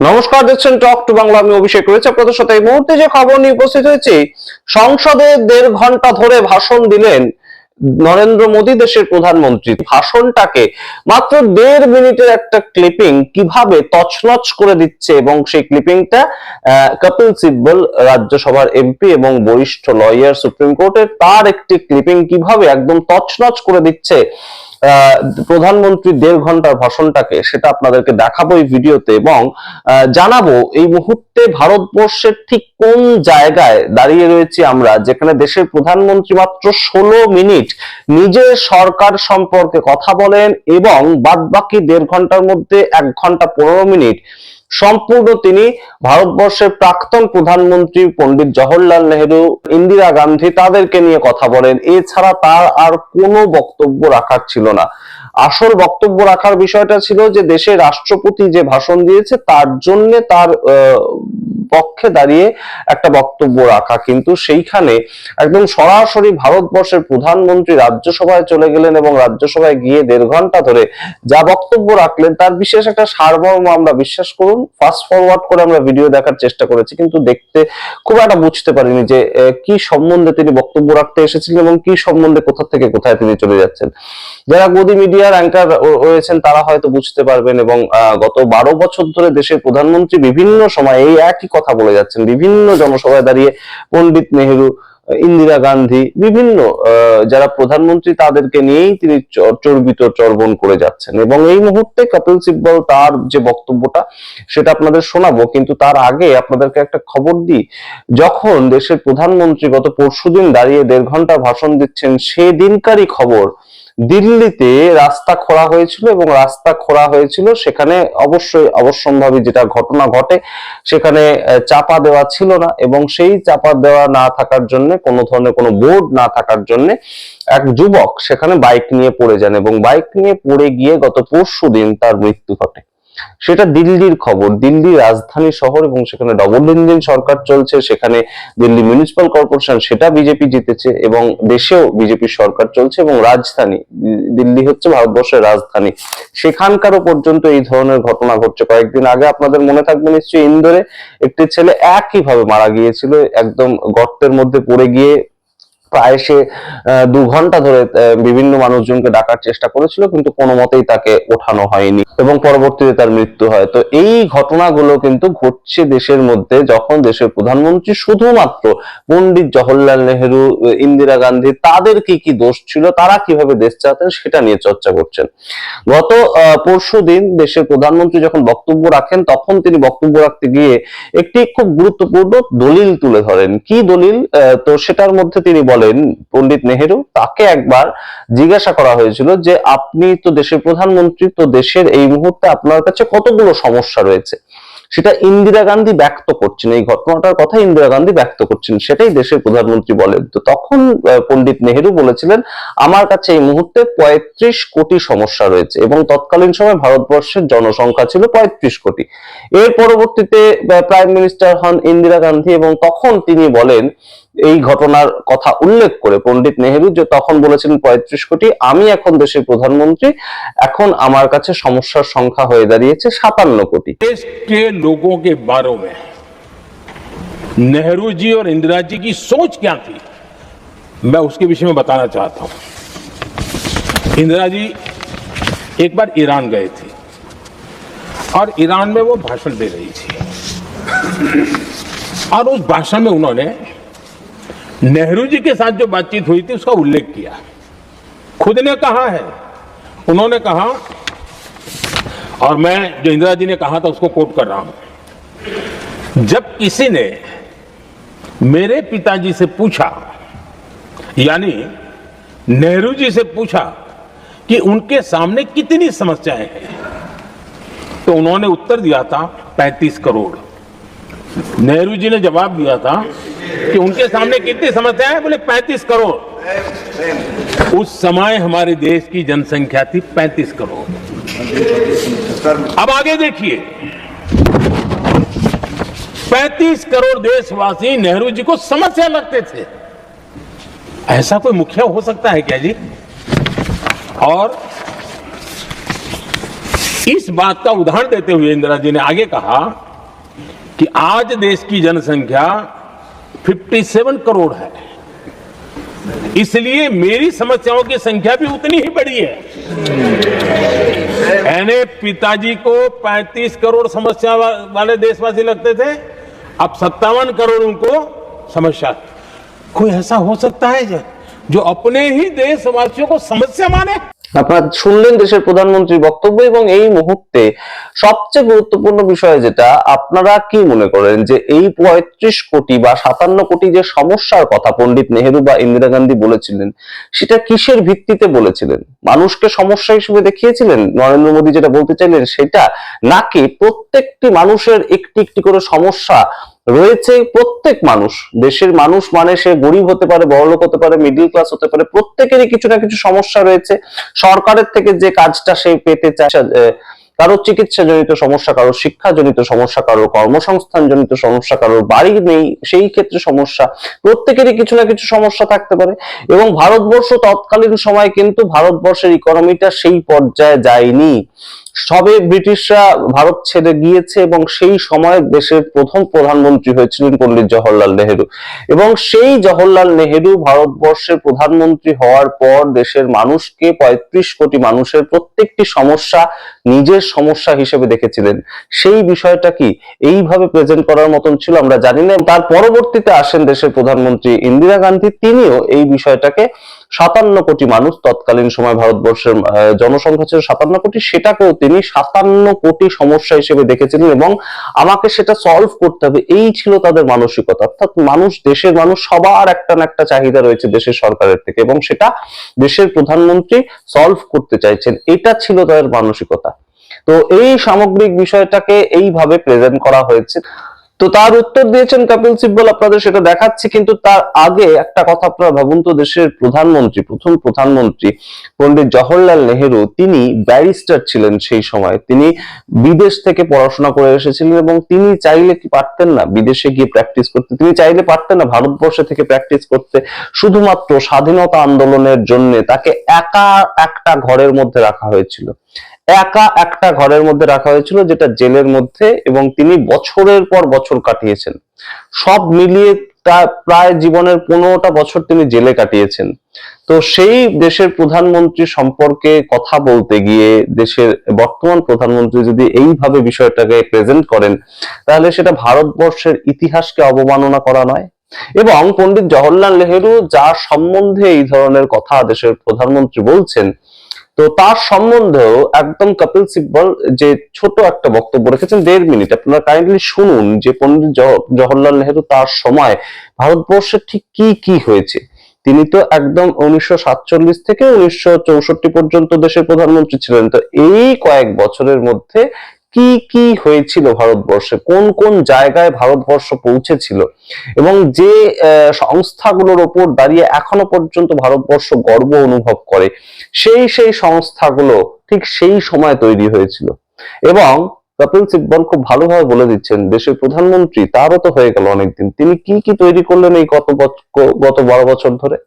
নমস্কার, দেখছেন talk to Bangla. আমি অভিষেক রয়েছে আপনাদের সাথে। এই মুহূর্তে যে খবর নিয়ে উপস্থিত হয়েছি, সংসদে 1.5 ঘন্টা ধরে ভাষণ দিলেন নরেন্দ্র মোদী, দেশের প্রধানমন্ত্রী। ভাষণটাকে মাত্র 1.5 মিনিটের একটা ক্লিপিং কিভাবে তছনছ করে দিচ্ছে, এবং সেই ক্লিপিংটা কপিল সিব্বল, রাজ্যসভার এমপি এবং বরিষ্ঠ লয়ার সুপ্রিম কোর্টের, তার একটি ক্লিপিং কিভাবে একদম তছনছ করে দিচ্ছে প্রধানমন্ত্রী 1.5 ঘন্টার ভাষণটাকে, সেটা আপনাদেরকে দেখাবো এই ভিডিওতে, এবং জানাবো এই মুহূর্তে ভারতবর্ষের ঠিক কোন জায়গায় দাঁড়িয়ে রয়েছি আমরা, যেখানে দেশের প্রধানমন্ত্রী মাত্র 16 মিনিট নিজের সরকার সম্পর্কে কথা বলেন, এবং বাদবাকি 1.5 ঘন্টার মধ্যে 1 ঘন্টা 15 মিনিট সম্পূর্ণ তিনি ভারতবর্ষের প্রাক্তন প্রধানমন্ত্রী পণ্ডিত জওহরলাল নেহেরু, ইন্দিরা গান্ধী, তাদেরকে নিয়ে কথা বলেন। এছাড়া তার আর কোনো বক্তব্য রাখার ছিল না। আসল বক্তব্য রাখার বিষয়টা ছিল যে দেশের রাষ্ট্রপতি যে ভাষণ দিয়েছে তার জন্য তার পক্ষে দাঁড়িয়ে একটা বক্তব্য রাখা, কিন্তু সেইখানে একদম সরাসরি ভারতবর্ষের প্রধানমন্ত্রী রাজ্যসভায় চলে গেলেন, এবং রাজ্যসভায় গিয়ে 1.5 ঘন্টা ধরে যা বক্তব্য রাখলেন তার বিশেষ একটা সারমর্ম আমরা, বিশ্বাস করুন, ফাস্ট ফরওয়ার্ড করে আমরা ভিডিও দেখার চেষ্টা করেছি, কিন্তু দেখতে খুব একটা বুঝতে পারিনি যে কি সম্বন্ধে তিনি বক্তব্য রাখতে এসেছিলেন এবং কি সম্বন্ধে কোথা থেকে কোথায় তিনি চলে যাচ্ছেন। যারা গদি মিডিয়ার অ্যাঙ্কার রয়েছেন তারা হয়তো বুঝতে পারবেন, এবং গত 12 বছর ধরে দেশের প্রধানমন্ত্রী বিভিন্ন সময় এই একই কথা বলে যাচ্ছেন। বিভিন্ন জনসভায় দাঁড়িয়ে পণ্ডিত নেহেরু, ইন্দিরা গান্ধী, বিভিন্ন যারা প্রধানমন্ত্রী তাদেরকে নিয়েই তিনি চর্বিত চর্বণ করে যাচ্ছেন। এবং এই মুহূর্তে কপিল সিব্বল তার যে বক্তব্যটা সেটা আপনাদের শোনাবো, কিন্তু তার আগে আপনাদেরকে একটা খবর দিই। যখন দেশের প্রধানমন্ত্রী গত পরশুদিন দাঁড়িয়ে 1.5 ঘন্টা ভাষণ দিচ্ছেন, সেদিনকারই খবর, দিল্লিতে রাস্তা খোঁড়া হয়েছিল, এবং রাস্তা খোঁড়া হয়েছিল সেখানে অবশ্যই অবশ্যম্ভাবী যেটা ঘটনা ঘটে, সেখানে চাপা দেওয়া ছিল না, এবং সেই চাপা দেওয়া না থাকার জন্য, কোনো ধরনের কোনো বোর্ড না থাকার জন্য, এক যুবক সেখানে বাইক নিয়ে পড়ে যান, এবং বাইক নিয়ে পড়ে গিয়ে গত পরশুদিন তার মৃত্যু ঘটে। সেটা দিল্লির খবর, দিল্লি রাজধানী শহর, এবং সেখানে ডবল ইঞ্জিন সরকার চলছে। সেখানে দিল্লি মিউনিসিপাল কর্পোরেশন, সেটা বিজেপি জিতেছে, এবং দেশেও বিজেপির সরকার চলছে, এবং রাজধানী দিল্লি হচ্ছে ভারতবর্ষের রাজধানী, সেখানকারও পর্যন্ত এই ধরনের ঘটনা ঘটছে। কয়েকদিন আগে আপনাদের মনে থাকবে নিশ্চয়ই, ইন্দোরে একটি ছেলে একইভাবে মারা গিয়েছিল, একদম গর্তের মধ্যে পড়ে গিয়ে। প্রায় সে 2 ঘন্টা ধরে বিভিন্ন মানুষজনকে ডাকার চেষ্টা করেছিল, কিন্তু কোনো মতেই তাকে ওঠানো হয়নি, এবং পরবর্তীতে তার মৃত্যু হয়। তো এই ঘটনাগুলো কিন্তু ঘটছে দেশের মধ্যে, যখন দেশের প্রধানমন্ত্রী শুধুমাত্র পণ্ডিত জওহরলাল নেহেরু, ইন্দিরা গান্ধী, তাদের কি কি দোষ ছিল, তারা কিভাবে দেশ চালাতেন, সেটা নিয়ে চর্চা করছেন। গত পরশুদিন দেশের প্রধানমন্ত্রী যখন বক্তব্য রাখেন, তখন তিনি বক্তব্য রাখতে গিয়ে একটি খুব গুরুত্বপূর্ণ দলিল তুলে ধরেন। কি দলিল? তো সেটার মধ্যে তিনি বলেন, পণ্ডিত নেহেরু, তাকে একবার জিজ্ঞাসা করা হয়েছিল যে আপনি তো দেশের প্রধানমন্ত্রী, তো দেশের এই মুহূর্তে আপনার কাছে কতগুলো সমস্যা রয়েছে, সেটা ইন্দিরা গান্ধী ব্যক্ত করছেন, এই ঘটনাটার কথা ইন্দিরা গান্ধী ব্যক্ত করছেন, সেটাই দেশের প্রধানমন্ত্রী বলেন। তো তখন পণ্ডিত নেহেরু বলেছিলেন, আমার কাছে এই মুহূর্তে 35 কোটি সমস্যা রয়েছে, এবং তৎকালীন সময় ভারতবর্ষের জনসংখ্যা ছিল 35 কোটি। এর পরবর্তীতে প্রাইম মিনিস্টার হন ইন্দিরা গান্ধী, এবং তখন তিনি বলেন, এই ঘটনার কথা উল্লেখ করে পণ্ডিত নেহেরু, যে তখন বলেছেন 35 কোটি, আমি এখন দেশের প্রধানমন্ত্রী, এখন আমার কাছে সমস্যার সংখ্যা হয়ে দাঁড়িয়েছে 57 কোটি। देश के लोगों के बारे में नेहरू जी और इंदिरा जी की सोच क्या थी, मैं उसके विषय में बताना चाहता हूं। इंदिरा जी एक बार ईरान गए थे, और ईरान में वो भाषण दे रही थी, और उस भाषण में उन्होंने नेहरू जी के साथ जो बातचीत हुई थी उसका उल्लेख किया। खुद ने कहा है, उन्होंने कहा, और मैं जो इंदिरा जी ने कहा था उसको कोट कर रहा हूं, जब किसी ने मेरे पिताजी से पूछा, यानी नेहरू जी से पूछा कि उनके सामने कितनी समस्याएं हैं, तो उन्होंने उत्तर दिया था 35 करोड़। नेहरू जी ने जवाब दिया था कि उनके सामने कितनी समस्याएं हैं, बोले 35 करोड़। उस समय हमारे देश की जनसंख्या थी 35 करोड़। अब आगे देखिए, 35 करोड़ देशवासी नेहरू जी को समस्या लगते थे। ऐसा कोई मुखिया हो सकता है क्या जी? और इस बात का उदाहरण देते हुए इंदिरा जी ने आगे कहा कि आज देश की जनसंख्या 57 करोड़ है, इसलिए मेरी समस्याओं की संख्या भी उतनी ही बड़ी है। यानी पिताजी को 35 करोड़ समस्या वाले देशवासी लगते थे, अब 57 करोड़ उनको समस्या। कोई ऐसा हो सकता है जो अपने ही देशवासियों को समस्या माने? আপনারা শুনলেন দেশের প্রধানমন্ত্রীর বক্তব্য, এবং এই মুহূর্তে সবচেয়ে গুরুত্বপূর্ণ বিষয় যেটা, আপনারা কি মনে করেন যে এই 35 কোটি বা 57 কোটি যে সমস্যার কথা পণ্ডিত নেহেরু বা ইন্দিরা গান্ধী বলেছিলেন, সেটা কিসের ভিত্তিতে বলেছিলেন? মানুষকে সমস্যা হিসেবে দেখিয়েছিলেন নরেন্দ্র মোদী যেটা বলতে চাইলেন সেটা, নাকি প্রত্যেকটি মানুষের একটি একটি করে সমস্যা রয়েছে? প্রত্যেক মানুষ, দেশের মানুষ মানে সে গরিব হতে পারে, বড়লোক হতে পারে, মিডল ক্লাস হতে পারে, প্রত্যেকেরই কিছু না কিছু সমস্যা রয়েছে। সরকারের থেকে যে কাজটা সে পেতে চায়, কারো চিকিৎসা জনিত সমস্যা, কারো শিক্ষা জনিত সমস্যা, কারো কর্মসংস্থান জনিত সমস্যা, কারোর বাড়ি নেই সেই ক্ষেত্রে সমস্যা, প্রত্যেকেরই কিছু না কিছু সমস্যা থাকতে পারে। এবং ভারতবর্ষ তৎকালীন সময় কিন্তু ভারতবর্ষের ইকোনমিটা সেই পর্যায়ে যায়নি, সবে ব্রিটিশরা ভারত ছেড়ে গিয়েছে, এবং সেই সময় দেশের প্রথম প্রধানমন্ত্রী হয়েছিলেন পণ্ডিত জওহরলাল নেহেরু। এবং সেই জওহরলাল নেহেরু ভারতবর্ষের প্রধানমন্ত্রী হওয়ার পর দেশের মানুষকে, 35 কোটি মানুষের প্রত্যেকটি সমস্যা নিজের সমস্যা হিসেবে দেখেছিলেন। সেই বিষয়টা কি এইভাবে প্রেজেন্ট করার মতন ছিল আমরা জানি না। তার পরবর্তীতে আসেন দেশের প্রধানমন্ত্রী ইন্দিরা গান্ধী, তিনিও এই বিষয়টাকে 57 কোটি মানুষ, তৎকালীন সময় ভারতবর্ষের জনসংখ্যা ছিল 57 কোটি, সেটাকেও তিনি 57 কোটি সমস্যা হিসেবে দেখেছিলেন, এবং আমাকে সেটা সলভ করতে হবে, এই ছিল তাদের মানসিকতা। অর্থাৎ মানুষ, দেশের মানুষ সবার একটা না একটা চাহিদা রয়েছে দেশের সরকারের থেকে, এবং সেটা দেশের প্রধানমন্ত্রী সলভ করতে চাইছেন, এটা ছিল তাদের মানসিকতা। তো এই সামগ্রিক বিষয়টাকে এইভাবে প্রেজেন্ট করা হয়েছে। তো তার উত্তর দিয়েছেন কপিল সিব্বল, আপনাদের সেটা দেখাচ্ছি। কিন্তু তার আগে একটা কথা আপনারা ভাবুন তো, দেশের প্রধানমন্ত্রী, প্রথম প্রধানমন্ত্রী পণ্ডিত জওহরলাল নেহেরু, তিনি ব্যারিস্টার ছিলেন সেই সময়, তিনি বিদেশ থেকে পড়াশোনা করে এসেছিলেন, এবং তিনি চাইলে কি পারতেন না বিদেশে গিয়ে প্র্যাকটিস করতে? তিনি চাইলে পারতেন না ভারতবর্ষে থেকে প্র্যাকটিস করতে? শুধুমাত্র স্বাধীনতা আন্দোলনের জন্য তাকে একা একটা ঘরের মধ্যে রাখা হয়েছিল, একা একটা ঘরের মধ্যে রাখা হয়েছিল, যেটা জেলের মধ্যে, এবং তিনি বছরের পর বছর কাটিয়েছেন। সব মিলিয়ে তার প্রায় জীবনের 15টা বছর তিনি জেলে কাটিয়েছেন। তো সেই দেশের প্রধানমন্ত্রী সম্পর্কে কথা বলতে গিয়ে দেশের বর্তমান প্রধানমন্ত্রী যদি এইভাবে বিষয়টাকে প্রেজেন্ট করেন, তাহলে সেটা ভারতবর্ষের ইতিহাসকে অবমাননা করা নয়? এবং পণ্ডিত জওহরলাল নেহেরু যার সম্বন্ধে এই ধরনের কথা দেশের প্রধানমন্ত্রী বলছেন, তো তার সম্বন্ধেও একদম কপিল সিব্বল যে ছোট একটা বক্তব্য রেখেছেন 1.5 মিনিট, আপনারা কাইন্ডলি শুনুন যে পণ্ডিত জওহরলাল নেহেরু তার সময় ভারতবর্ষে ঠিক কি কি হয়েছে। তিনি তো একদম 1947 থেকে 1964 পর্যন্ত দেশের প্রধানমন্ত্রী ছিলেন। তো এই কয়েক বছরের মধ্যে কি কি হয়েছিল ভারতবর্ষে, কোন কোন জায়গায় ভারতবর্ষ পৌঁছেছিল, এবং যে সংস্থাগুলোর উপর দাঁড়িয়ে এখনো পর্যন্ত ভারতবর্ষ গর্ব অনুভব করে, সেই সেই সংস্থাগুলো ঠিক সেই সময় তৈরি হয়েছিল। এবং কপিল সিব্বল খুব ভালোভাবে বলে দিচ্ছেন, দেশের প্রধানমন্ত্রী তারও তো হয়ে গেল অনেকদিন, তিনি কি কি তৈরি করলেন এই গত 12 বছর ধরে?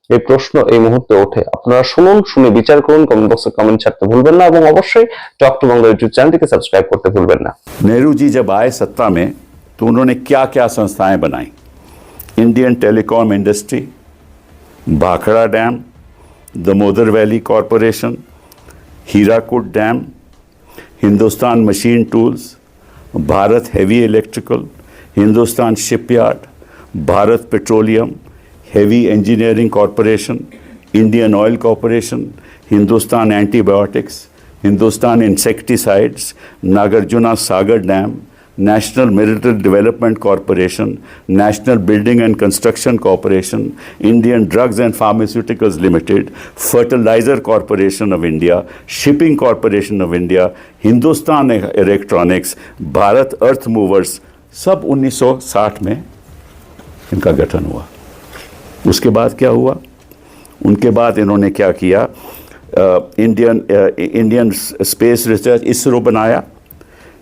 এই প্রশ্ন এই মুহূর্তে ওঠে। আপনারা শুনুন, শুনে বিচার করুন, কমেন্ট বক্সে কমেন্ট ছাড়তে ভুলবেন না, এবং অবশ্যই টক টু বাংলা ইউটিউব চ্যানেলটিকে সাবস্ক্রাইব করতে ভুলবেন না। नेहरू जी जब आए सत्ता में तो उन्होंने क्या क्या संस्थाएं बनाई? Indian telecom industry, Bhakra dam, Damodar valley corporation, Hirakud dam, Hindustan machine tools, Bharat heavy electrical, Hindustan shipyard, Bharat petroleum, heavy engineering corporation, Indian oil corporation, Hindustan antibiotics, Hindustan insecticides, Nagarjuna Sagar dam, national military development corporation, national building and construction corporation, Indian drugs and pharmaceuticals limited, fertiliser corporation of India, shipping corporation of India, Hindustan electronics, Bharat earth movers, सब 1960 में इनका गठन हुआ। उसके बाद क्या हुआ? उनके बाद इन्होंने क्या किया? इंडियन स्पेस रिसर्च इसरो बनाया,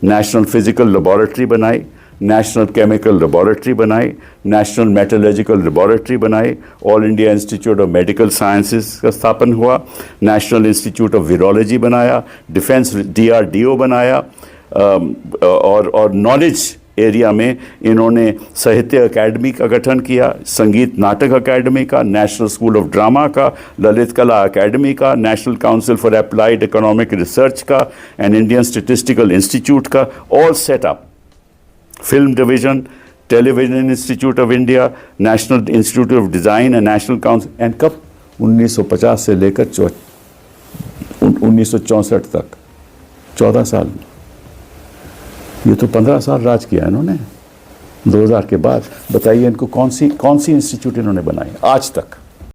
नेशनल फिजिकल लेबोरेटरी बनाई, नेशनल केमिकल लेबोरेटरी बनाई, नेशनल मेटलर्जिकल लेबोरेटरी बनाई, all India institute of medical sciences का स्थापन हुआ, नेशनल इंस्टीट्यूट ऑफ वीरोलॉजी बनाया, डिफेंस DRDO बनाया, और नॉलेज एरिया में इन्होंने साहित्य अकेडमी का गठन किया, संगीत नाटक अकेडमी का, नेशनल स्कूल ऑफ ड्रामा का, ललित कला अकेडमी का, national council for applied economic research का एंड इंडियन स्टैटिस्टिकल इंस्टीट्यूट का, all set up. Film division, television institute of India, national institute of design and national council, and कब 1950 से लेकर 1964 तक 14 साल। ये तो 15 साल राज किया इन्होंने 2000 के बाद। बताइए इनको कौन सी इंस्टीट्यूट इन्होंने बनाई आज तक?